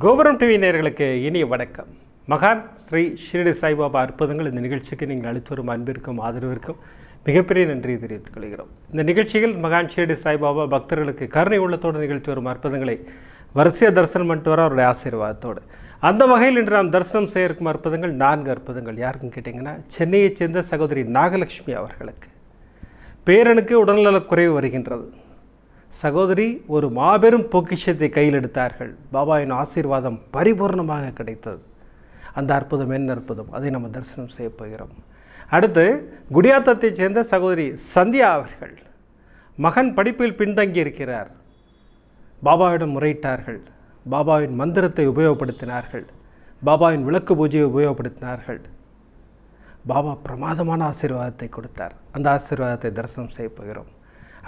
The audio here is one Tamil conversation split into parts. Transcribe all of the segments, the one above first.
கோபுரம் டிவி நேயர்களுக்கு இனிய வணக்கம். மகான் ஸ்ரீ ஷிரடி சாய்பாபா அற்புதங்கள் இந்த நிகழ்ச்சிக்கு நீங்கள் அளித்து வரும் அன்பிற்கும் ஆதரவிற்கும் மிகப்பெரிய நன்றியை தெரிவித்துக் கொள்கிறோம். இந்த நிகழ்ச்சியில் மகான் ஷிரடி சாய்பாபா பக்தர்களுக்கு கருணை உள்ளத்தோடு நிகழ்த்தி வரும் அற்புதங்களை வரிசையாக தரிசனம் பண்ணிட்டு வர அவருடைய ஆசீர்வாதத்தோடு. அந்த வகையில் இன்று நாம் தரிசனம் செய்ய இருக்கும் அற்புதங்கள் 4 அற்புதங்கள். யாருக்குன்னு கேட்டிங்கன்னா, சென்னையைச் சேர்ந்த சகோதரி நாகலட்சுமி அவர்களுக்கு பேரனுக்கு உடல்நலக் குறைவு வருகின்றது. சகோதரி ஒரு மாபெரும் பொக்கிஷத்தை கையில் எடுத்தார்கள். பாபாவின் ஆசீர்வாதம் பரிபூர்ணமாக கிடைத்தது. அந்த அற்புதம் என்ன அற்புதம், அதை நம்ம தரிசனம் செய்ய போகிறோம். அடுத்து குடியாத்தத்தைச் சேர்ந்த சகோதரி சந்தியா அவர்கள் மகன் படிப்பில் பின்தங்கி இருக்கிறார். பாபாவிடம் முறையிட்டார்கள். பாபாவின் மந்திரத்தை உபயோகப்படுத்தினார்கள். பாபாவின் விளக்கு பூஜையை உபயோகப்படுத்தினார்கள். பாபா பிரமாதமான ஆசீர்வாதத்தை கொடுத்தார். அந்த ஆசீர்வாதத்தை தரிசனம் செய்ய போகிறோம்.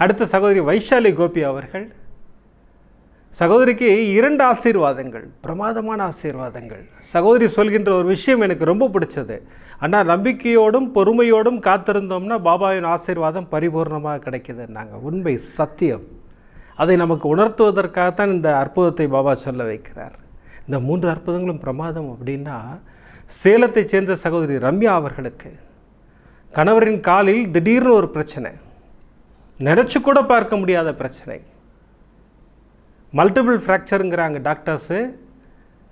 அடுத்த சகோதரி வைஷாலி கோபி அவர்கள், சகோதரிக்கு 2 ஆசீர்வாதங்கள், பிரமாதமான ஆசீர்வாதங்கள். சகோதரி சொல்கின்ற ஒரு விஷயம் எனக்கு ரொம்ப பிடிச்சது. ஆனால் நம்பிக்கையோடும் பொறுமையோடும் காத்திருந்தோம்னா பாபாவின் ஆசீர்வாதம் பரிபூர்ணமாக கிடைக்குதுன்னாங்க. உண்மை, சத்தியம். அதை நமக்கு உணர்த்துவதற்காகத்தான் இந்த அற்புதத்தை பாபா சொல்ல வைக்கிறார். இந்த 3 அற்புதங்களும் பிரமாதம். அப்படின்னா, சேலத்தைச் சேர்ந்த சகோதரி ரம்யா அவர்களுக்கு கணவரின் காலில் திடீர்னு ஒரு பிரச்சனை, நினச்சி கூட பார்க்க முடியாத பிரச்சனை, மல்டிபிள் ஃப்ராக்சருங்கிறாங்க டாக்டர்ஸு.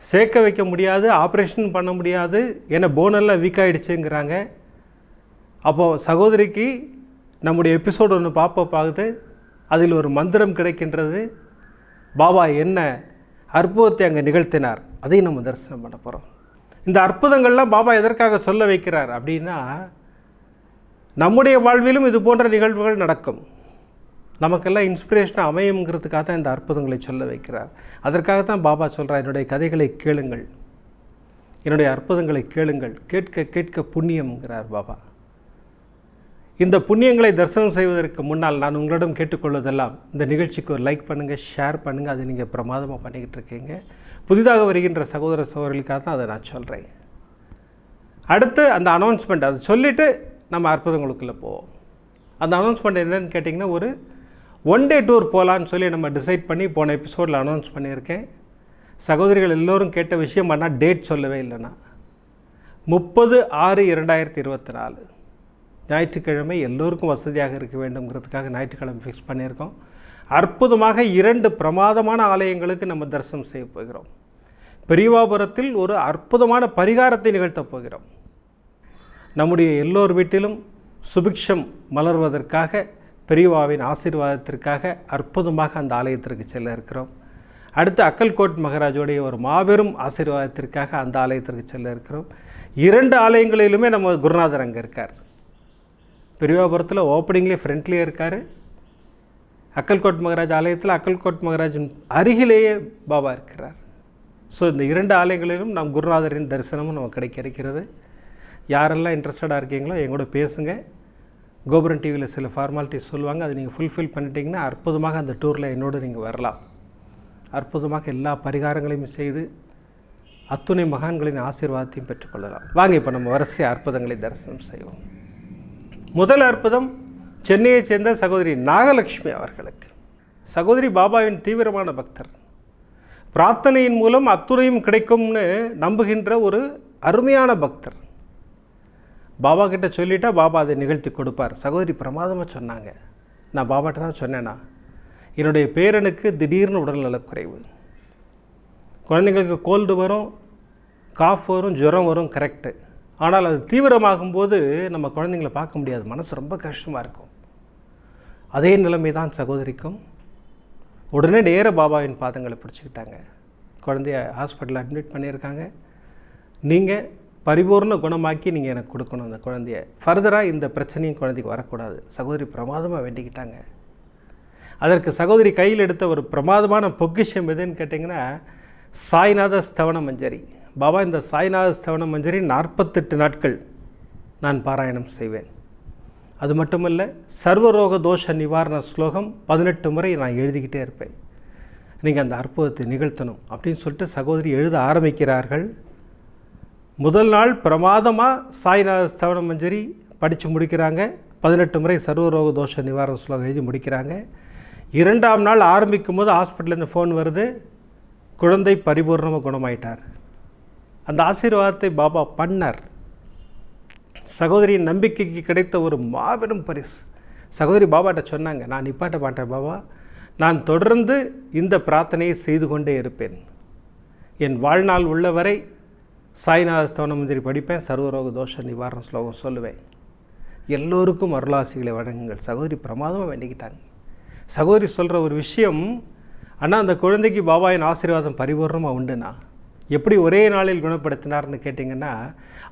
சேர்க்க வைக்க முடியாது, ஆப்ரேஷன் பண்ண முடியாது, ஏன்னா போனெல்லாம் வீக் ஆகிடுச்சுங்கிறாங்க. அப்போது சகோதரிக்கு நம்முடைய எபிசோடு ஒன்று பார்க்குது. அதில் ஒரு மந்திரம் கிடைக்கின்றது. பாபா என்ன அற்புதத்தை அங்கே நிகழ்த்தினார், அதையும் நம்ம தரிசனம் பண்ண போகிறோம். இந்த அற்புதங்கள்லாம் பாபா எதற்காக சொல்ல வைக்கிறார் அப்படின்னா, நம்முடைய வாழ்விலும் இது போன்ற நிகழ்வுகள் நடக்கும், நமக்கெல்லாம் இன்ஸ்பிரேஷனாக அமையுங்கிறதுக்காக தான் இந்த அற்புதங்களை சொல்ல வைக்கிறார். அதற்காகத்தான் பாபா சொல்கிறார், என்னுடைய கதைகளை கேளுங்கள், என்னுடைய அற்புதங்களை கேளுங்கள், கேட்க கேட்க புண்ணியம்ங்கிறார் பாபா. இந்த புண்ணியங்களை தரிசனம் செய்வதற்கு முன்னால் நான் உங்களிடம் கேட்டுக்கொள்வதெல்லாம், இந்த நிகழ்ச்சிக்கு ஒரு லைக் பண்ணுங்கள், ஷேர் பண்ணுங்கள். அதை நீங்கள் பிரமாதமாக பண்ணிக்கிட்டு இருக்கீங்க. புதிதாக வருகின்ற சகோதர சகோதரிகளுக்காக தான் அதை நான் சொல்கிறேன். அடுத்து அந்த அனௌன்ஸ்மெண்ட், அதை சொல்லிவிட்டு நம்ம அற்புதங்களுக்குள்ளே போவோம். அந்த அனௌன்ஸ்மெண்ட் என்னென்னு கேட்டிங்கன்னா, ஒரு 1 டே டூர் போகலான்னு சொல்லி நம்ம டிசைட் பண்ணி போன எபிசோடில் அனௌன்ஸ் பண்ணியிருக்கேன். சகோதரிகள் எல்லோரும் கேட்ட விஷயம், ஆனால் டேட் சொல்லவே இல்லைன்னா 30/6/2024 ஞாயிற்றுக்கிழமை எல்லோருக்கும் வசதியாக இருக்க வேண்டும்ங்கிறதுக்காக ஞாயிற்றுக்கிழமை ஃபிக்ஸ் பண்ணியிருக்கோம். அற்புதமாக 2 பிரமாதமான ஆலயங்களுக்கு நம்ம தரிசனம் செய்ய போகிறோம். பெரியவாபுரத்தில் ஒரு அற்புதமான பரிகாரத்தை நிகழ்த்தப் போகிறோம். நம்முடைய எல்லோர் வீட்டிலும் சுபிக்ஷம் மலர்வதற்காக, பெரியவாவின் ஆசீர்வாதத்திற்காக அற்புதமாக அந்த ஆலயத்திற்கு செல்ல இருக்கிறோம். அடுத்து அக்கல்கோட் மகாராஜோடைய ஒரு மாபெரும் ஆசீர்வாதத்திற்காக அந்த ஆலயத்திற்கு செல்ல இருக்கிறோம். 2 ஆலயங்களிலுமே நம்ம குருநாதர் அங்கே இருக்கார். பெரியவாபுரத்தில் ஓப்பனிங்லேயே ஃப்ரண்ட்லேயே இருக்கார். அக்கல்கோட் மகாராஜ் ஆலயத்தில் அக்கல்கோட் மகாராஜின் அருகிலேயே பாபா இருக்கிறார். ஸோ இந்த 2 ஆலயங்களிலும் நம் குருநாதரின் தரிசனமும் நமக்கு கிடைக்கிறது. யாரெல்லாம் இன்ட்ரெஸ்டடாக இருக்கீங்களோ எங்கூட பேசுங்க. கோபுரம் டிவியில் சில ஃபார்மாலிட்டிஸ் சொல்லுவாங்க, அதை நீங்கள் ஃபுல்ஃபில் பண்ணிட்டீங்கன்னா அற்புதமாக அந்த டூரில் என்னோடு நீங்கள் வரலாம். அற்புதமாக எல்லா பரிகாரங்களையும் செய்து அத்துணை மகான்களின் ஆசீர்வாதத்தையும் பெற்றுக்கொள்ளலாம். வாங்க இப்போ நம்ம வரிசை அற்புதங்களை தரிசனம் செய்வோம். முதல் அற்புதம் சென்னையைச் சேர்ந்த சகோதரி நாகலட்சுமி அவர்களுக்கு. சகோதரி பாபாவின் தீவிரமான பக்தர். பிரார்த்தனையின் மூலம் அத்துணையும் கிடைக்கும்னு நம்புகின்ற ஒரு அருமையான பக்தர். பாபா கிட்ட சொல்லிட்டா பாபா அதை நிகழ்த்தி கொடுப்பார். சகோதரி பிரமாதமாக சொன்னாங்க. நான் பாபாட்ட தான் சொன்னேன்னா, என்னுடைய பேரனுக்கு திடீர்னு உடல்நலக்குறைவு, குழந்தைங்களுக்கு கோல்டு வரும், காஃப் வரும், ஜுரம் வரும், கரெக்டு. ஆனால் அது தீவிரமாகும்போது நம்ம குழந்தைங்கள பார்க்க முடியாது, மனசு ரொம்ப கஷ்டமாக இருக்கும். அதே நிலைமை தான் சகோதரிக்கும். உடனே நேர பாபாவின் பாதங்களை பிடிச்சிக்கிட்டாங்க. குழந்தைய ஹாஸ்பிட்டலில் அட்மிட் பண்ணியிருக்காங்க. நீங்கள் பரிபூர்ண குணமாக்கி நீங்கள் எனக்கு கொடுக்கணும் அந்த குழந்தைய. ஃபர்தராக இந்த பிரச்சனையும் குழந்தைக்கு வரக்கூடாது. சகோதரி பிரமாதமாக வேண்டிக்கிட்டாங்க. அதற்கு சகோதரி கையில் எடுத்த ஒரு பிரமாதமான பொக்கிஷம் எதுன்னு கேட்டிங்கன்னா, சாய்நாத ஸ்தவன மஞ்சரி. பாபா, இந்த சாய்நாத ஸ்தவன மஞ்சரி 48 நாட்கள் நான் பாராயணம் செய்வேன். அது மட்டுமல்ல, சர்வரோக தோஷ நிவாரண ஸ்லோகம் 18 முறை நான் எழுதிக்கிட்டே இருப்பேன். நீங்கள் அந்த அற்புதத்தை நிகழ்த்தணும் அப்படின்னு சொல்லிட்டு சகோதரி எழுத ஆரம்பிக்கிறார்கள். முதல் நாள் பிரமாதமாக சாய்நாத ஸ்தவன மஞ்சரி படித்து முடிக்கிறாங்க. 18 முறை சர்வரோக தோஷ நிவாரண ஸ்லோகம் எழுதி முடிக்கிறாங்க. 2ஆம் நாள் ஆரம்பிக்கும் போது ஹாஸ்பிட்டலேருந்து ஃபோன் வருது, குழந்தை பரிபூர்ணமாக குணமாயிட்டார். அந்த ஆசீர்வாதத்தை பாபா பண்ணார். சகோதரியின் நம்பிக்கைக்கு கிடைத்த ஒரு மாபெரும் பரிசு. சகோதரி பாபாட்ட சொன்னாங்க, நான் நிப்பாட்ட மாட்டேன் பாபா, நான் தொடர்ந்து இந்த பிரார்த்தனையை செய்து கொண்டே இருப்பேன். என் வாழ்நாள் உள்ளவரை சாய்நாத ஸ்தவன மந்திரி படிப்பேன், சர்வரோக தோஷ நிவாரண ஸ்லோகம் சொல்லுவேன். எல்லோருக்கும் அருளாசிகளை வழங்குங்கள். சகோதரி பிரமாதமாக வேண்டிக்கிட்டாங்க. சகோதரி சொல்கிற ஒரு விஷயம், ஆனால் அந்த குழந்தைக்கு பாபாவின் ஆசீர்வாதம் பரிபூர்ணமாக உண்டுண்ணா. எப்படி ஒரே நாளில் குணப்படுத்தினார்னு கேட்டிங்கன்னா,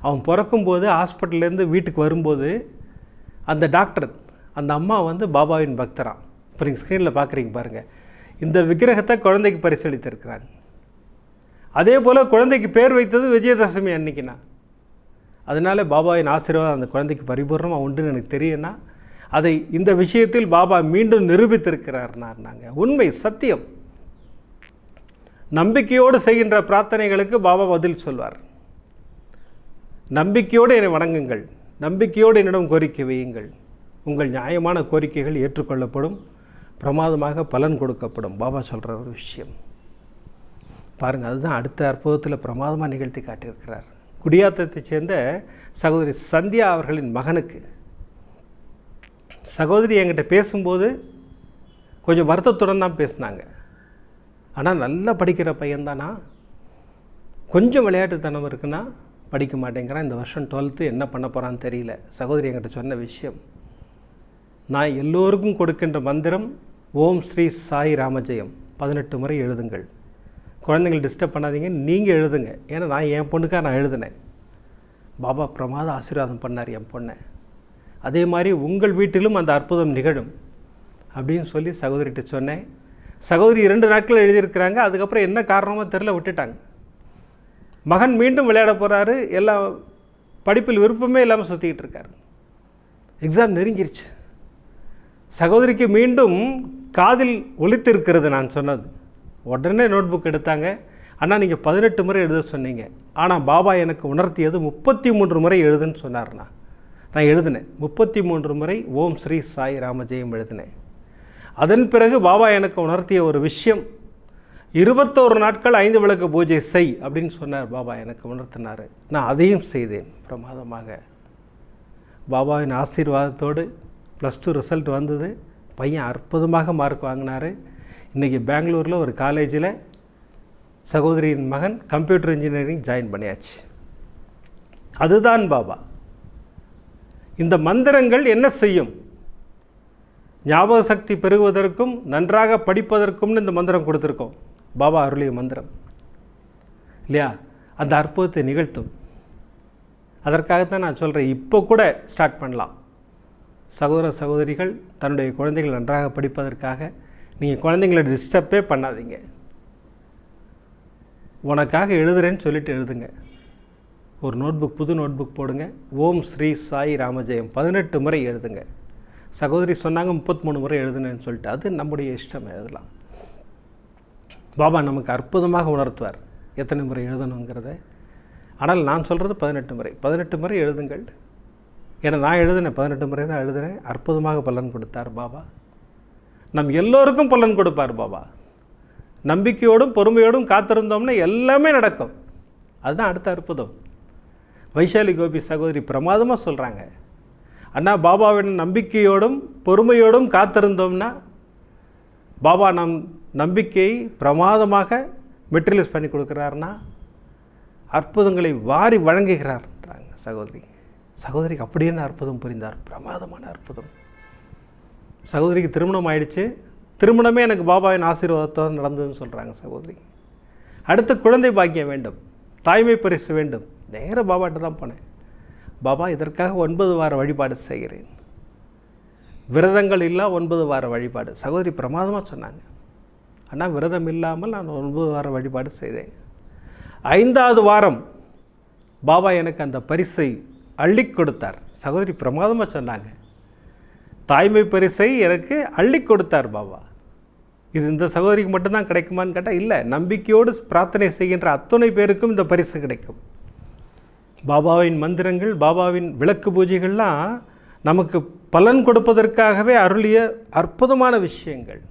அவன் பிறக்கும்போது ஹாஸ்பிட்டல்லேருந்து வீட்டுக்கு வரும்போது அந்த டாக்டர், அந்த அம்மா பாபாவின் பக்தரான். இப்போ நீங்கள் ஸ்க்ரீனில் பார்க்குறீங்க பாருங்கள், இந்த விக்கிரகத்தை குழந்தைக்கு பரிசளித்திருக்கிறாங்க. அதே போல் குழந்தைக்கு பேர் வைத்தது விஜயதசமி அன்னைக்குண்ணா. அதனால் பாபாவின் ஆசீர்வாதம் அந்த குழந்தைக்கு பரிபூர்ணமாக உண்டுன்னு எனக்கு தெரியும்னா, அதை இந்த விஷயத்தில் பாபா மீண்டும் நிரூபித்திருக்கிறார்னாங்க. உண்மை, சத்தியம். நம்பிக்கையோடு செய்கின்ற பிரார்த்தனைகளுக்கு பாபா பதில் சொல்வார். நம்பிக்கையோடு என்னை வணங்குங்கள், நம்பிக்கையோடு என்னிடம் கோரிக்கை வையுங்கள், உங்கள் நியாயமான கோரிக்கைகள் ஏற்றுக்கொள்ளப்படும், பிரமாதமாக பலன் கொடுக்கப்படும். பாபா சொல்கிற ஒரு விஷயம் பாருங்கள். அதுதான் அடுத்த அற்புதத்தில் பிரமாதமாக நிகழ்த்தி காட்டியிருக்கிறார். குடியாத்தத்தைச் சேர்ந்த சகோதரி சந்தியா அவர்களின் மகனுக்கு சகோதரி என்கிட்ட பேசும்போது கொஞ்சம் வருத்தத்துடன் தான் பேசினாங்க. ஆனால் நல்லா படிக்கிற பையன்தானா, கொஞ்சம் விளையாட்டுத்தனம் இருக்குன்னா படிக்க மாட்டேங்கிறான், இந்த வருஷம் 12th என்ன பண்ண போகிறான்னு தெரியல. சகோதரி என்கிட்ட சொன்ன விஷயம், நான் எல்லோருக்கும் கொடுக்கின்ற மந்திரம் ஓம் ஸ்ரீ சாய் ராமஜெயம் 18 முறை எழுதுங்கள். குழந்தைங்களை டிஸ்டர்ப் பண்ணாதீங்க, நீங்கள் எழுதுங்க. ஏன்னா நான் என் பொண்ணுக்காக நான் எழுதினேன். பாபா பிரமாத ஆசீர்வாதம் பண்ணார் என் பொண்ணை. அதே மாதிரி உங்கள் வீட்டிலும் அந்த அற்புதம் நிகழும் அப்படின்னு சொல்லி சகோதரிகிட்ட சொன்னேன். சகோதரி 2 நாட்கள் எழுதியிருக்கிறாங்க. அதுக்கப்புறம் என்ன காரணமாக தெரில, விட்டுட்டாங்க. மகன் மீண்டும் விளையாட போகிறாரு, எல்லாம் படிப்பில் விருப்பமே இல்லாமல் சுற்றிக்கிட்டு இருக்கார். எக்ஸாம் நெருங்கிருச்சு. சகோதரிக்கு மீண்டும் காதில் ஒலித்து இருக்கிறது நான் சொன்னது. உடனே நோட் புக் எடுத்தாங்க. அண்ணா நீங்கள் 18 முறை எழுத சொன்னீங்க, ஆனால் பாபா எனக்கு உணர்த்தியது 33 முறை எழுதுன்னு சொன்னார்ண்ணா. நான் எழுதினேன் 33 முறை ஓம் ஸ்ரீ சாய் ராமஜெயம் எழுதினேன். அதன் பிறகு பாபா எனக்கு உணர்த்திய ஒரு விஷயம், 21 நாட்கள் 5 விளக்கு பூஜை செய் அப்படின்னு சொன்னார். பாபா எனக்கு உணர்த்தினார். நான் அதையும் செய்தேன் பிரமாதமாக. பாபாவின் ஆசீர்வாதத்தோடு +2 ரிசல்ட் வந்தது. பையன் அற்புதமாக மார்க் வாங்கினார். இன்றைக்கி பெங்களூரில் ஒரு காலேஜில் சகோதரியின் மகன் கம்ப்யூட்டர் இன்ஜினியரிங் ஜாயின் பண்ணியாச்சு. அதுதான் பாபா. இந்த மந்திரங்கள் என்ன செய்யும்? ஞாபக சக்தி பெருகுவதற்கும் நன்றாக படிப்பதற்கும்னு இந்த மந்திரம் கொடுத்துருக்கோம். பாபா அருளிய மந்திரம் இல்லையா? அந்த அற்புதத்தை நிகழ்த்தும். அதற்காகத்தான் நான் சொல்கிறேன், இப்போ கூட ஸ்டார்ட் பண்ணலாம். சகோதர சகோதரிகள் தன்னுடைய குழந்தைகள் நன்றாக படிப்பதற்காக நீங்கள் குழந்தைங்களை டிஸ்டர்பே பண்ணாதீங்க. உனக்காக எழுதுறேன்னு சொல்லிட்டு எழுதுங்க. ஒரு நோட்புக், புது நோட்புக் போடுங்க. ஓம் ஸ்ரீ சாய் ராமஜெயம் 18 முறை எழுதுங்க. சகோதரி சொன்னாங்க 33 முறை எழுதுனேன்னு சொல்லிட்டு, அது நம்முடைய இஷ்டம். அதெல்லாம் பாபா நமக்கு அற்புதமாக உணர்த்துவார் எத்தனை முறை எழுதணுங்கிறத. ஆனால் நான் சொல்கிறது 18 முறை எழுதுங்கள். ஏன்னா நான் எழுதினேன், 18 முறை தான் எழுதினேன். அற்புதமாக பலன் கொடுத்தார் பாபா. நம் எல்லோருக்கும் பலன் கொடுப்பார் பாபா. நம்பிக்கையோடும் பொறுமையோடும் காத்திருந்தோம்னா எல்லாமே நடக்கும். அதுதான் அடுத்த அற்புதம். வைஷாலி கோபி சகோதரி பிரமாதமாக சொல்கிறாங்க, அண்ணா பாபாவின் நம்பிக்கையோடும் பொறுமையோடும் காத்திருந்தோம்னா பாபா நம் நம்பிக்கையை பிரமாதமாக மெட்டீரியலைஸ் பண்ணி கொடுக்குறாருன்னா அற்புதங்களை வாரி வழங்குகிறார்ன்றாங்க சகோதரிக்கு அப்படியே அற்புதம் புரிந்தார். பிரமாதமான அற்புதம். சகோதரிக்கு திருமணம் ஆயிடுச்சு. திருமணமே எனக்கு பாபாவின் ஆசீர்வாதத்தோடு நடந்ததுன்னு சொல்கிறாங்க சகோதரி. அடுத்து குழந்தை பாக்கியம் வேண்டும், தாய்மை பரிசு வேண்டும். நேராக பாபாட்ட தான் போனேன். பாபா இதற்காக 9 வார வழிபாடு செய்கிறேன், விரதங்கள் இல்லா 9 வார வழிபாடு. சகோதரி பிரமாதமாக சொன்னாங்க, அண்ணா விரதம் இல்லாமல் நான் 9 வார வழிபாடு செய்தேன். 5வது வாரம் பாபா எனக்கு அந்த பரிசை அள்ளி கொடுத்தார். சகோதரி பிரமாதமாக சொன்னாங்க, தாய்மை பரிசை எனக்கு அள்ளி கொடுத்தார் பாபா. இது இந்த சகோதரிக்கு மட்டும்தான் கிடைக்குமான்னு கேட்டால் இல்லை, நம்பிக்கையோடு பிரார்த்தனை செய்கின்ற அத்தனை பேருக்கும் இந்த பரிசு கிடைக்கும். பாபாவின் மந்திரங்கள், பாபாவின் விளக்கு பூஜைகள்லாம் நமக்கு பலன் கொடுப்பதற்காகவே அருளிய அற்புதமான விஷயங்கள்.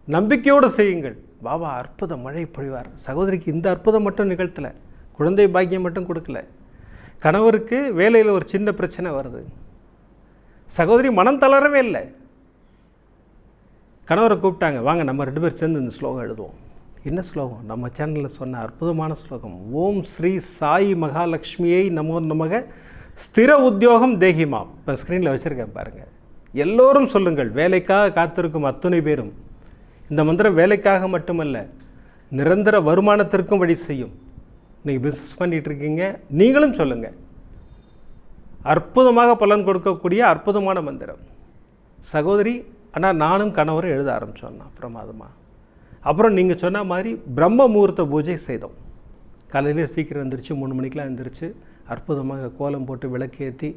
நம்பிக்கையோடு செய்யுங்கள், பாபா அற்புத மழை பொழிவார். சகோதரிக்கு இந்த அற்புதம் மட்டும் நிகழ்த்தலை, குழந்தை பாக்கியம் மட்டும் கொடுக்கல, கணவருக்கு வேலையில் ஒரு சின்ன பிரச்சனை வருது. சகோதரி மனம் தளரவே இல்லை. கணவரை கூப்பிட்டாங்க, வாங்க நம்ம 2 பேர் சேர்ந்து இந்த ஸ்லோகம் எழுதுவோம். என்ன ஸ்லோகம்? நம்ம சேனலில் சொன்ன அற்புதமான ஸ்லோகம். ஓம் ஸ்ரீ சாயி மகாலட்சுமியை நமோ நமக ஸ்திர உத்தியோகம் தேகிமா. இப்போ ஸ்க்ரீனில் வச்சுருக்கேன் பாருங்கள். எல்லோரும் சொல்லுங்கள், வேலைக்காக காத்திருக்கும் அத்துணை பேரும். இந்த மந்திரம் வேலைக்காக மட்டுமல்ல, நிரந்தர வருமானத்திற்கும் வழி செய்யும். நீங்கள் பிஸ்னஸ் பண்ணிகிட்ருக்கீங்க, நீங்களும் சொல்லுங்கள். அற்புதமாக பலன் கொடுக்கக்கூடிய அற்புதமான மந்திரம். சகோதரி, ஆனால் நானும் கணவரும் எழுத ஆரம்பித்தோம்னா பிரமாதமாக. அப்புறம் நீங்கள் சொன்ன மாதிரி பிரம்ம முகூர்த்த பூஜை செய்தோம். காலையிலே சீக்கிரம் எழுந்திரிச்சு 3 மணிக்கெலாம் எழுந்திரிச்சு அற்புதமாக கோலம் போட்டு விளக்கேற்றி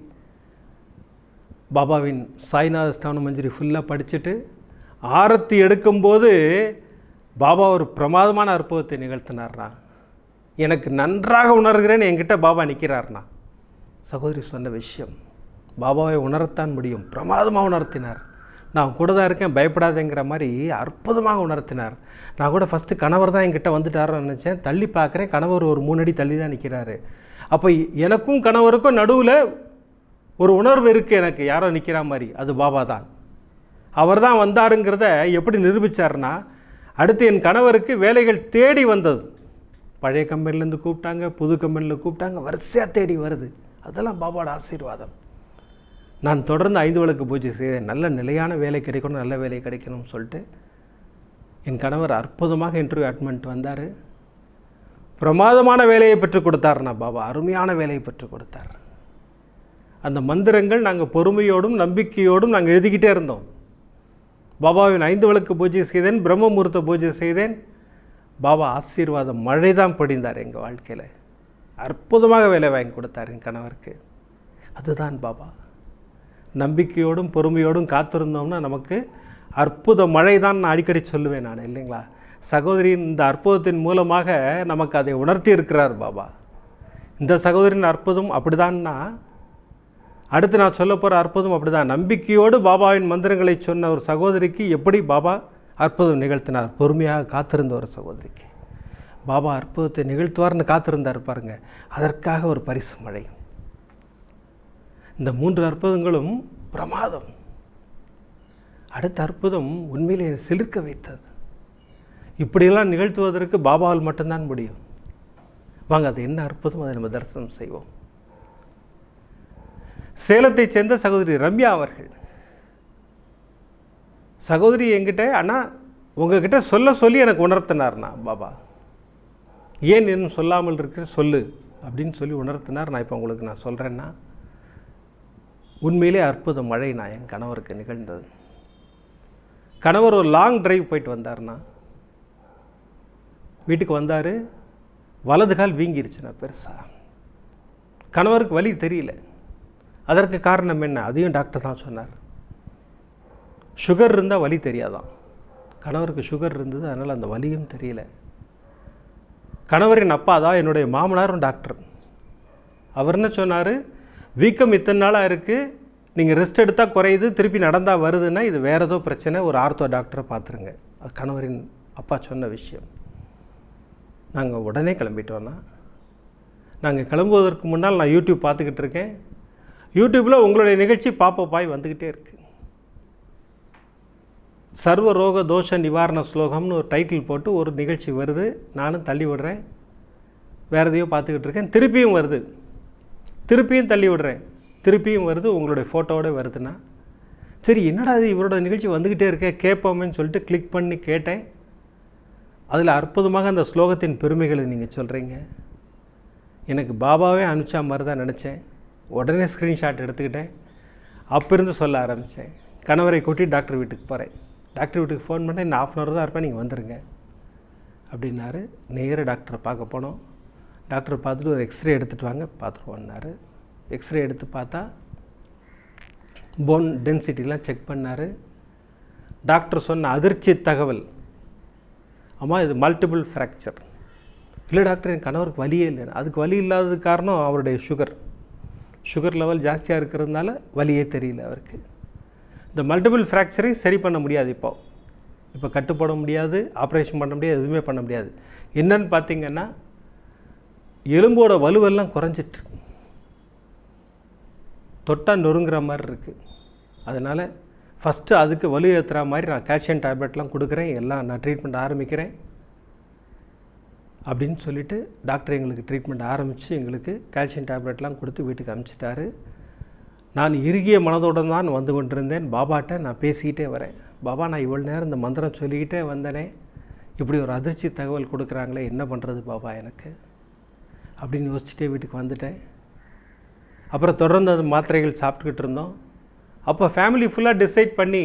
பாபாவின் சாய்நாத ஸ்தான மஞ்சரி ஃபுல்லாக படிச்சுட்டு ஆரத்தி எடுக்கும்போது பாபா ஒரு பிரமாதமான அற்புதத்தை நிகழ்த்தினார்னா. எனக்கு நன்றாக உணர்கிறேன்னு என்கிட்ட பாபா நிற்கிறார்னா. சகோதரி சொன்ன விஷயம் பாபாவை உணரத்தான் முடியும். பிரமாதமாக உணர்த்தினார். நான் கூட தான் இருக்கேன், பயப்படாதேங்கிற மாதிரி அற்புதமாக உணர்த்தினார். நான் கூட ஃபஸ்ட்டு கணவர் தான் என்கிட்ட வந்துட்டாருன்னு நினச்சேன். தள்ளி பார்க்குறேன், கணவர் ஒரு 3 அடி தள்ளி தான் நிற்கிறாரு. அப்போ எனக்கும் கணவருக்கும் நடுவில் ஒரு உணர்வு இருக்குது, எனக்கு யாரோ நிற்கிற மாதிரி. அது பாபா தான். அவர் தான் வந்தாருங்கிறத எப்படி நிரூபித்தார்னா, அடுத்து என் கணவருக்கு வேலைகள் தேடி வந்தது. பழைய கம்பெனிலேருந்து கூப்பிட்டாங்க, புது கம்பெனியில் கூப்பிட்டாங்க, வரிசையாக தேடி வருது. அதெல்லாம் பாபாவோட ஆசீர்வாதம். நான் தொடர்ந்து 5 விளக்கு பூஜை செய்தேன். நல்ல நிலையான வேலை கிடைக்கணும், நல்ல வேலை கிடைக்கணும்னு சொல்லிட்டு என் கணவர் அற்புதமாக இன்டர்வியூ அட்டெண்ட் வந்தார். பிரமாதமான வேலையை பெற்றுக் கொடுத்தார்னா பாபா, அருமையான வேலையை பெற்றுக் கொடுத்தார். அந்த மந்திரங்கள் நாங்கள் பொறுமையோடும் நம்பிக்கையோடும் நாங்கள் எழுதிக்கிட்டே இருந்தோம். பாபாவின் 5 விளக்கு பூஜை செய்தேன், பிரம்ம முகூர்த்த பூஜை செய்தேன். பாபா ஆசீர்வாதம் மழை தான் பொழிந்தார் எங்கள் வாழ்க்கையில். அற்புதமாக வேலை வாங்கி கொடுத்தார் என் கணவருக்கு. அதுதான் பாபா. நம்பிக்கையோடும் பொறுமையோடும் காத்திருந்தோம்னா நமக்கு அற்புத மழை தான் நான் அடிக்கடி சொல்லுவேன் நான், இல்லைங்களா? சகோதரியின் இந்த அற்புதத்தின் மூலமாக நமக்கு அதை உணர்த்தி இருக்கிறார் பாபா. இந்த சகோதரின் அற்புதம் அப்படிதான்னா, அடுத்து நான் சொல்ல போகிற அற்புதம் அப்படி தான். நம்பிக்கையோடு பாபாவின் மந்திரங்களை சொன்ன ஒரு சகோதரிக்கு எப்படி பாபா அற்புதம் நிகழ்த்தினார். பொறுமையாக காத்திருந்த ஒரு சகோதரிக்கு பாபா அற்புதத்தை நிகழ்த்துவார்னு காத்திருந்தார் பாருங்க. அதற்காக ஒரு பரிசு மழை. இந்த 3 அற்புதங்களும் பிரமாதம். அடுத்த அற்புதம் உண்மையிலே சிலிர்க்க வைத்தது. இப்படியெல்லாம் நிகழ்த்துவதற்கு பாபாவால் மட்டும்தான் முடியும். வாங்க, அது என்ன அற்புதம், அதை நம்ம தரிசனம் செய்வோம். சேலத்தைச் சேர்ந்த சகோதரி ரம்யா அவர்கள். சகோதரி என்கிட்ட, அண்ணா உங்ககிட்ட சொல்ல சொல்லி எனக்கு உணர்த்தினார்ண்ணா பாபா. ஏன் இன்னும் சொல்லாமல் இருக்க சொல்லு அப்படின்னு சொல்லி உணர்த்தினார். நான் இப்போ உங்களுக்கு நான் சொல்கிறேன்னா, உண்மையிலே அற்புத மழை நான் என் கணவருக்கு நிகழ்ந்தது. கணவர் ஒரு லாங் டிரைவ் போயிட்டு வந்தார்ண்ணா. வீட்டுக்கு வந்தார், வலது கால் வீங்கிருச்சுண்ணா பெருசாக. கணவருக்கு வலி தெரியல. அதற்கு காரணம் என்ன? அதையும் டாக்டர் தான் சொன்னார். சுகர் இருந்தால் வலி தெரியாதான். கணவருக்கு சுகர் இருந்தது, அதனால் அந்த வலியும் தெரியல. கணவரின் அப்பா தான் என்னுடைய மாமனாரும் டாக்டர். அவர் என்ன சொன்னார், வீக்கம் இத்தனை நாளாக இருக்குது, நீங்கள் ரெஸ்ட் எடுத்தால் குறையுது, திருப்பி நடந்தால் வருதுன்னா இது வேறு ஏதோ பிரச்சனை, ஒரு ஆர்த்தோ டாக்டரை பார்த்துருங்க. அது கணவரின் அப்பா சொன்ன விஷயம். நாங்கள் உடனே கிளம்பிட்டோன்னா, நாங்கள் கிளம்புவதற்கு முன்னால் நான் யூடியூப் பார்த்துக்கிட்டு இருக்கேன். யூடியூப்பில் உங்களுடைய நிகழ்ச்சி பாப்பப்பாய் வந்துக்கிட்டே இருக்குது. சர்வ ரோக தோஷ நிவாரண ஸ்லோகம்னு ஒரு டைட்டில் போட்டு ஒரு நிகழ்ச்சி வருது. நானும் தள்ளி விடுறேன், வேறு எதையோ பார்த்துக்கிட்டு இருக்கேன். திருப்பியும் வருது, திருப்பியும் தள்ளி விடுறேன், திருப்பியும் வருது, உங்களுடைய ஃபோட்டோவோட வருதுன்னா சரி என்னடா அது இவரோட நிகழ்ச்சி வந்துக்கிட்டே இருக்கே, கேட்போமேன்னு சொல்லிட்டு கிளிக் பண்ணி கேட்டேன். அதில் அற்புதமாக அந்த ஸ்லோகத்தின் பெருமைகளை நீங்கள் சொல்கிறீங்க. எனக்கு பாபாவே அனுப்பிச்சா மாதிரி தான் நினச்சேன். உடனே ஸ்க்ரீன்ஷாட் எடுத்துக்கிட்டேன். அப்போருந்து சொல்ல ஆரம்பித்தேன். கணவரை கூட்டி டாக்டர் வீட்டுக்கு போகிறேன். டாக்டர் வீட்டுக்கு ஃபோன் பண்ணேன், இன்னும் 1/2 hour தான் இருப்பேன், நீங்கள் வந்துடுங்க அப்படின்னாரு. நேராக டாக்டரை பார்க்க போனோம். டாக்டர் பார்த்துட்டு ஒரு எக்ஸ்ரே எடுத்துகிட்டு வாங்க பார்த்துருவோன்னாரு. எக்ஸ்ரே எடுத்து பார்த்தா போன் டென்சிட்டிலாம் செக் பண்ணார். டாக்டர் சொன்ன அதிர்ச்சி தகவல், அம்மா இது மல்டிபிள் ஃப்ராக்சர். இல்லை டாக்டர், என் கணவருக்கு வலியே இல்லை. அதுக்கு வலி இல்லாதது காரணம் அவருடைய சுகர் லெவல் ஜாஸ்தியாக இருக்கிறதுனால வலியே தெரியல அவருக்கு. இந்த மல்டிபிள் ஃப்ராக்சரையும் சரி பண்ண முடியாது. இப்போ இப்போ கட்டு போட முடியாது, ஆப்ரேஷன் பண்ண முடியாது, எதுவுமே பண்ண முடியாது. என்னன்னு பார்த்தீங்கன்னா எலும்போட வலுவெல்லாம் குறைஞ்சிட்டு தொட்டால் நொறுங்குற மாதிரி இருக்குது. அதனால் ஃபஸ்ட்டு அதுக்கு வலு ஏற்றுற மாதிரி நான் கால்சியம் டேப்லெட்லாம் கொடுக்குறேன், எல்லாம் நான் ட்ரீட்மெண்ட் ஆரம்பிக்கிறேன் அப்படின்னு சொல்லிவிட்டு டாக்டர் எங்களுக்கு ட்ரீட்மெண்ட் ஆரம்பித்து எங்களுக்கு கால்சியம் டேப்லெட்லாம் கொடுத்து வீட்டுக்கு அனுப்பிச்சிட்டாரு. நான் இறுகிய மனதோடு தான் வந்து கொண்டிருந்தேன். பாபாட்ட நான் பேசிக்கிட்டே வரேன். பாபா, நான் இவ்வளோ நேரம் இந்த மந்திரம் சொல்லிக்கிட்டே வந்தேனே, இப்படி ஒரு அதிர்ச்சி தகவல் கொடுக்குறாங்களே, என்ன பண்ணுறது பாபா எனக்கு அப்படின்னு யோசிச்சுட்டே வீட்டுக்கு வந்துட்டேன். அப்புறம் தொடர்ந்து அந்த மாத்திரைகள் சாப்பிட்டுக்கிட்டு இருந்தோம். அப்போ ஃபேமிலி ஃபுல்லாக டிசைட் பண்ணி,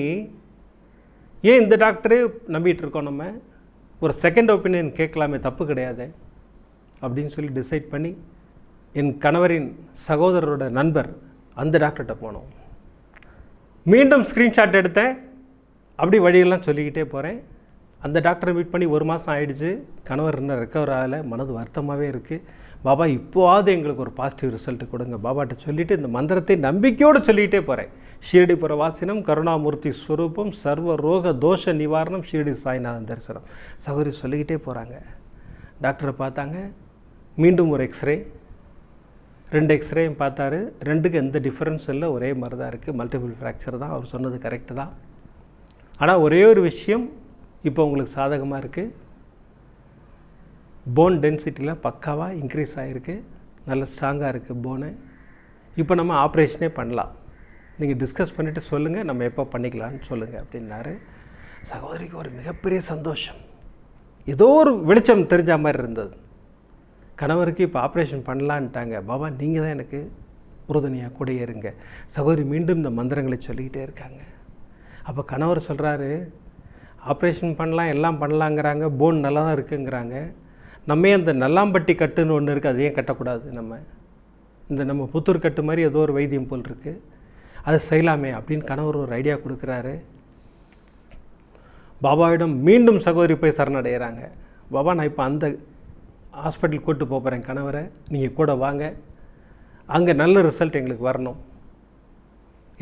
ஏன் இந்த டாக்டரே நம்பிகிட்டு இருக்கோம், நம்ம ஒரு செகண்ட் ஒப்பீனியன் கேட்கலாமே, தப்பு கிடையாது அப்படின்னு சொல்லி டிசைட் பண்ணி என் கணவரின் சகோதரரோட நண்பர் அந்த டாக்டர்கிட்ட போனோம். மீண்டும் ஸ்க்ரீன்ஷாட் எடுத்தேன், அப்படி வழியெல்லாம் சொல்லிக்கிட்டே போகிறேன். அந்த டாக்டரை மீட் பண்ணி 1 மாதம் ஆகிடுச்சு. கணவர் இன்னும் ரெக்கவர் ஆகலை, மனது வருத்தமாகவே இருக்குது. பாபா, இப்போவாது எங்களுக்கு ஒரு பாசிட்டிவ் ரிசல்ட் கொடுங்க பாபாட்ட சொல்லிவிட்டு இந்த மந்திரத்தை நம்பிக்கையோடு சொல்லிகிட்டே போகிறேன். ஷீரடிபுர வாசினம் கருணாமூர்த்தி ஸ்வரூபம் சர்வ ரோக தோஷ நிவாரணம் ஷீரடி சாய்நாதன் தரிசனம். சகோதரி சொல்லிக்கிட்டே போகிறாங்க. டாக்டரை பார்த்தாங்க, மீண்டும் ஒரு எக்ஸ்ரே, 2 எக்ஸ்ரேயும் பார்த்தாரு. 2க்கு எந்த டிஃப்ரென்ஸ் இல்லை, ஒரே மாதிரி தான் இருக்குது, மல்டிபிள் ஃப்ராக்சர் தான். அவர் சொன்னது கரெக்டு தான். ஆனால் ஒரே ஒரு விஷயம் இப்போ உங்களுக்கு சாதகமாக இருக்குது, போன் டென்சிட்டிலாம் பக்காவாக இன்க்ரீஸ் ஆகிருக்கு, நல்ல ஸ்ட்ராங்காக இருக்குது போனு. இப்போ நம்ம ஆப்ரேஷனே பண்ணலாம், நீங்கள் டிஸ்கஸ் பண்ணிவிட்டு சொல்லுங்கள், நம்ம எப்போ பண்ணிக்கலான்னு சொல்லுங்கள் அப்படின்னாரு. சகோதரிக்கு ஒரு மிகப்பெரிய சந்தோஷம், ஏதோ ஒரு வெளிச்சம் தெரிஞ்ச மாதிரி இருந்தது. கணவருக்கு இப்போ ஆப்ரேஷன் பண்ணலான்ட்டாங்க. பாபா, நீங்கள் தான் எனக்கு உறுதுணையாக கூட இருங்க. சகோதரி மீண்டும் இந்த மந்திரங்களை சொல்லிக்கிட்டே இருக்காங்க. அப்போ கணவர் சொல்கிறாரு, ஆப்ரேஷன் பண்ணலாம், எல்லாம் பண்ணலாங்கிறாங்க, போன் நல்லா தான் இருக்குங்கிறாங்க, நம்ம அந்த நல்லாம்பட்டி கட்டுன்னு ஒன்று இருக்குது, அதையும் கட்டக்கூடாது, நம்ம புத்தூர் கட்டு மாதிரி ஏதோ ஒரு வைத்தியம் போல் இருக்குது, அது செய்யலாமே அப்படின்னு கணவர் ஒரு ஐடியா கொடுக்குறாரு. பாபாவிடம் மீண்டும் சகோதரி போய் சரணடைகிறாங்க. பாபா, நான் இப்போ அந்த ஹாஸ்பிட்டல் கூப்பிட்டு போகிறேன் கணவரை, நீங்கள் கூட வாங்க, அங்கே நல்ல ரிசல்ட் எங்களுக்கு வரணும்.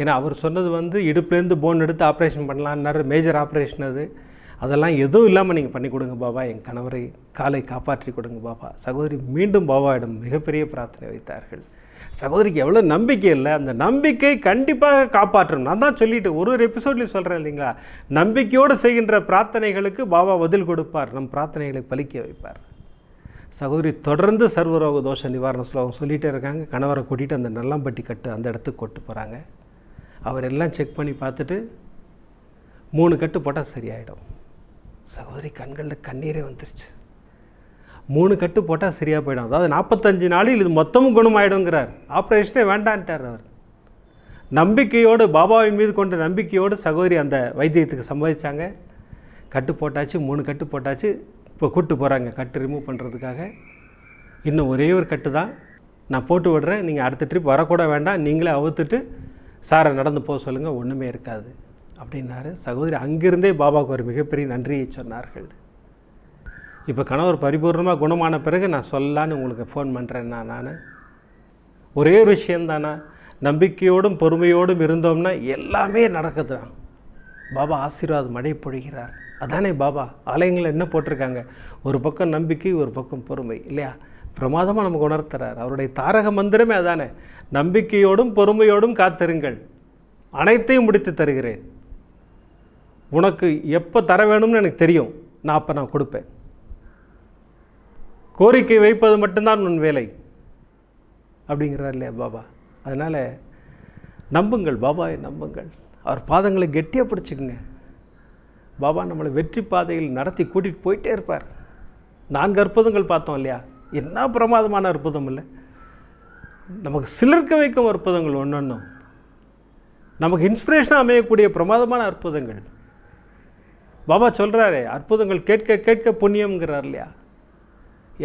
ஏன்னா அவர் சொன்னது இடுப்புலேருந்து போன் எடுத்து ஆப்ரேஷன் பண்ணலான்னாரு, மேஜர் ஆப்ரேஷன் அது, அதெல்லாம் எதுவும் இல்லாமல் நீங்கள் பண்ணி கொடுங்க பாபா, என் கணவரை காலை காப்பாற்றி கொடுங்க பாபா. சகோதரி மீண்டும் பாபாவிடம் மிகப்பெரிய பிரார்த்தனை வைத்தார்கள். சகோதரிக்கு எவ்வளோ நம்பிக்கை இல்லை, அந்த நம்பிக்கை கண்டிப்பாக காப்பாற்றணும். நான் தான் சொல்லிவிட்டு ஒரு எபிசோட்லேயும் சொல்கிறேன் இல்லைங்களா, நம்பிக்கையோடு செய்கின்ற பிரார்த்தனைகளுக்கு பாபா பதில் கொடுப்பார், நம் பிரார்த்தனைகளை பலிக்க வைப்பார். சகோதரி தொடர்ந்து சர்வரோக தோஷ நிவாரண ஸ்லோகம் சொல்லிகிட்டே இருக்காங்க. கணவரை கூட்டிகிட்டு அந்த நல்லாம்பட்டி கட்டு அந்த இடத்துக்கு கொண்டு போகிறாங்க. அவர் எல்லாம் செக் பண்ணி பார்த்துட்டு 3 கட்டு போட்டால் சரியாயிடும். சகோதரி கண்களில் கண்ணீரே வந்துருச்சு. 3 கட்டு போட்டால் சரியாக போயிடும், அதாவது 45 நாளில் இது மொத்தமும் குணமாயிடுங்கிறார். ஆப்ரேஷனே வேண்டான்ட்டார் அவர். நம்பிக்கையோடு, பாபாவின் மீது கொண்ட நம்பிக்கையோடு சகோதரி அந்த வைத்தியத்துக்கு சம்மதிச்சாங்க. கட்டு போட்டாச்சு, 3 கட்டு போட்டாச்சு. இப்போ கூப்பிட்டு போகிறாங்க கட்டு ரிமூவ் பண்ணுறதுக்காக. இன்னும் ஒரே ஒரு கட்டு தான், நான் போட்டு விடுறேன், நீங்கள் அடுத்த ட்ரிப் வரக்கூட வேண்டாம், நீங்களே அவுத்துட்டு சாரை நடந்து போக சொல்லுங்கள், ஒன்றுமே இருக்காது அப்படின்னாரு. சகோதரி அங்கிருந்தே பாபாவுக்கு ஒரு மிகப்பெரிய நன்றியை சொன்னார்கள். இப்போ கணவர் பரிபூர்ணமாக குணமான பிறகு நான் சொல்லலான்னு உங்களுக்கு ஃபோன் பண்ணுறேன்னா, நான் ஒரே ஒரு விஷயந்தானா, நம்பிக்கையோடும் பொறுமையோடும் இருந்தோம்னா எல்லாமே நடக்குதுதான். பாபா ஆசீர்வாதம் மழை பொழிகிறார். அதானே பாபா ஆலயங்களில் என்ன போட்டிருக்காங்க, ஒரு பக்கம் நம்பிக்கை, ஒரு பக்கம் பொறுமை, இல்லையா? பிரமாதமாக நமக்கு உணர்த்துறார். அவருடைய தாரக மந்திரமே அதானே, நம்பிக்கையோடும் பொறுமையோடும் காத்திருங்கள், அனைத்தையும் முடித்து தருகிறேன், உனக்கு எப்போ தர வேணும்னு எனக்கு தெரியும், நான் அப்போ நான் கொடுப்பேன், கோரிக்கை வைப்பது மட்டும்தான் உன் வேலை அப்படிங்கிறார் இல்லையா பாபா. அதனால் நம்புங்கள், பாபாவை நம்புங்கள், அவர் பாதங்களை கெட்டியாக பிடிச்சிக்குங்க. பாபா நம்மளை வெற்றி பாதையில் நடத்தி கூட்டிகிட்டு போயிட்டே இருப்பார். 4 அற்புதங்கள் பார்த்தோம் இல்லையா, என்ன பிரமாதமான அற்புதம் இல்லை, நமக்கு சிலிர்க்க வைக்கும் அற்புதங்கள் ஒன்றொன்றும், நமக்கு இன்ஸ்பிரேஷனாக அமையக்கூடிய பிரமாதமான அற்புதங்கள். பாபா சொல்கிறாரே, அற்புதங்கள் கேட்க கேட்க புண்ணியம்ங்கிறார் இல்லையா,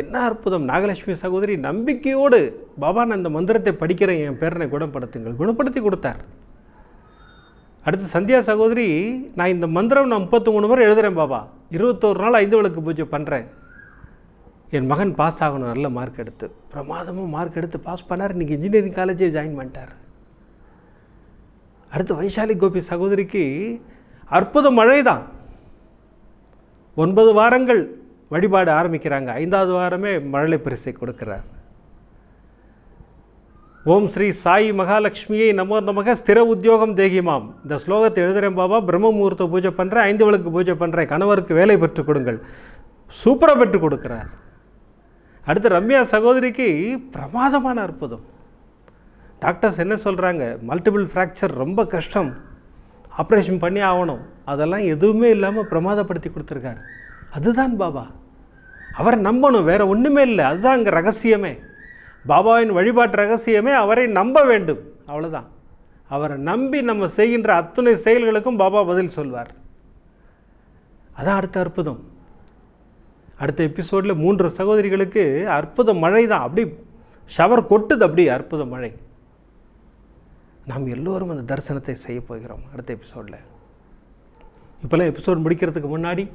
என்ன அற்புதம். நாகலட்சுமி சகோதரி நம்பிக்கையோடு, பாபா நான் இந்த மந்திரத்தை படிக்கிறேன், என் பேரனை குணப்படுத்துங்கள், குணப்படுத்தி கொடுத்தார். அடுத்து சந்தியா சகோதரி, நான் இந்த மந்திரம் நான் 33 முறை எழுதுகிறேன் பாபா, 21 நாள் 5 விளக்கு பூஜை பண்ணுறேன், என் மகன் பாஸ் ஆகணும், நல்ல மார்க் எடுத்து. பிரமாதமாக மார்க் எடுத்து பாஸ் பண்ணார். இன்றைக்கி இன்ஜினியரிங் காலேஜே ஜாயின் பண்ணிட்டார். அடுத்து வைஷாலி கோபி சகோதரிக்கு அற்புத மழை தான், 9 வாரங்கள் வழிபாடு ஆரம்பிக்கிறாங்க. 5வது வாரமே மழலை பரிசை கொடுக்கிறார். ஓம் ஸ்ரீ சாயி மகாலட்சுமியை நமோ நமக ஸ்திர உத்தியோகம் தேகிமாம். இந்த ஸ்லோகத்தை எழுதுகிறேன் பாபா, பிரம்ம முகூர்த்த பூஜை பண்ணுறேன், 5 விளக்கு பூஜை பண்ணுறேன், கணவருக்கு வேலை பெற்றுக் கொடுங்கள். சூப்பராக பெற்றுக் கொடுக்குறார். அடுத்து ரம்யா சகோதரிக்கு பிரமாதமான அற்புதம். டாக்டர்ஸ் என்ன சொல்கிறாங்க, மல்டிபிள் ஃப்ராக்சர் ரொம்ப கஷ்டம், ஆப்ரேஷன் பண்ணி ஆகணும், அதெல்லாம் எதுவுமே இல்லாமல் பிரமாதப்படுத்தி கொடுத்துருக்காரு. அதுதான் பாபா. அவரை நம்பணும், வேறு ஒன்றுமே இல்லை. அதுதான் அங்கே ரகசியமே. பாபாவின் வழிபாட்டு ரகசியமே அவரை நம்ப வேண்டும், அவ்வளோதான். அவரை நம்பி நம்ம செய்கின்ற அத்துணை செயல்களுக்கும் பாபா பதில் சொல்வார். அதான் அடுத்த அற்புதம். அடுத்த எபிசோடில் 3 சகோதரிகளுக்கு அற்புத மழை தான், அப்படி ஷவர் கொட்டுது, அப்படி அற்புத மழை. நாம் எல்லோரும் அந்த தரிசனத்தை செய்ய போகிறோம் அடுத்த எபிசோடில். இப்போலாம் எபிசோட் முடிக்கிறதுக்கு முன்னாடி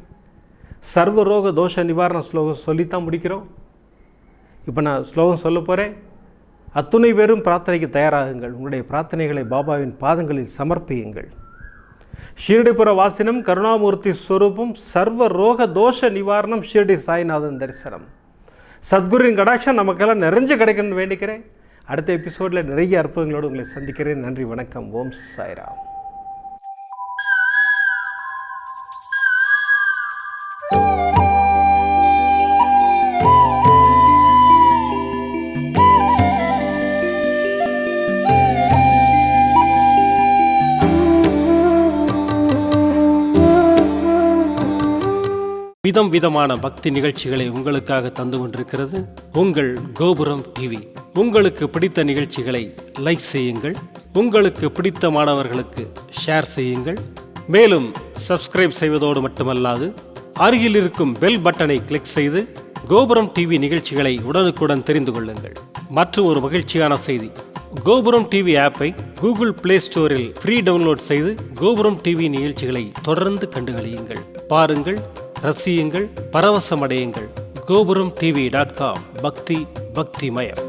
சர்வரோக தோஷ நிவாரண ஸ்லோகம் சொல்லித்தான் முடிக்கிறோம். இப்போ நான் ஸ்லோகம் சொல்ல போகிறேன். அத்துணை பேரும் பிரார்த்தனைக்கு தயாராகுங்கள். உங்களுடைய பிரார்த்தனைகளை பாபாவின் பாதங்களில் சமர்ப்பியுங்கள். ஷீரடிபுர வாசினம் கருணாமூர்த்தி ஸ்வரூபம் சர்வ ரோக தோஷ நிவாரணம் ஷீரடி சாய்நாதன் தரிசனம். சத்குருவின் கடாட்சம் நமக்கெல்லாம் நிறைஞ்சு கிடைக்கணும்னு வேண்டிக்கிறேன். அடுத்த எபிசோடில் நிறைய அற்புதங்களோடு உங்களை சந்திக்கிறேன். நன்றி, வணக்கம். ஓம் சாய்ராம். விதம் விதமான பக்தி நிகழ்ச்சிகளை உங்களுக்காக தந்து கொண்டிருக்கிறது உங்கள் கோபுரம் டிவி. உங்களுக்கு பிடித்த நிகழ்ச்சிகளை லைக் செய்யுங்கள், உங்களுக்கு பிடித்த மாணவர்களுக்கு ஷேர் செய்யுங்கள். மேலும் சப்ஸ்கிரைப் செய்வதோடு மட்டுமல்லாது அருகில் இருக்கும் பெல் பட்டனை கிளிக் செய்து கோபுரம் டிவி நிகழ்ச்சிகளை உடனுக்குடன் தெரிந்து கொள்ளுங்கள். மற்றும் ஒரு மகிழ்ச்சியான செய்தி, கோபுரம் டிவி ஆப்பை கூகுள் பிளே ஸ்டோரில் ஃப்ரீ டவுன்லோட் செய்து கோபுரம் டிவி நிகழ்ச்சிகளை தொடர்ந்து கண்டுகளியுங்கள், பாருங்கள், ரசியுங்கள், பரவசமடையுங்கள். gopuramtv.com. பக்தி பக்திமயம்.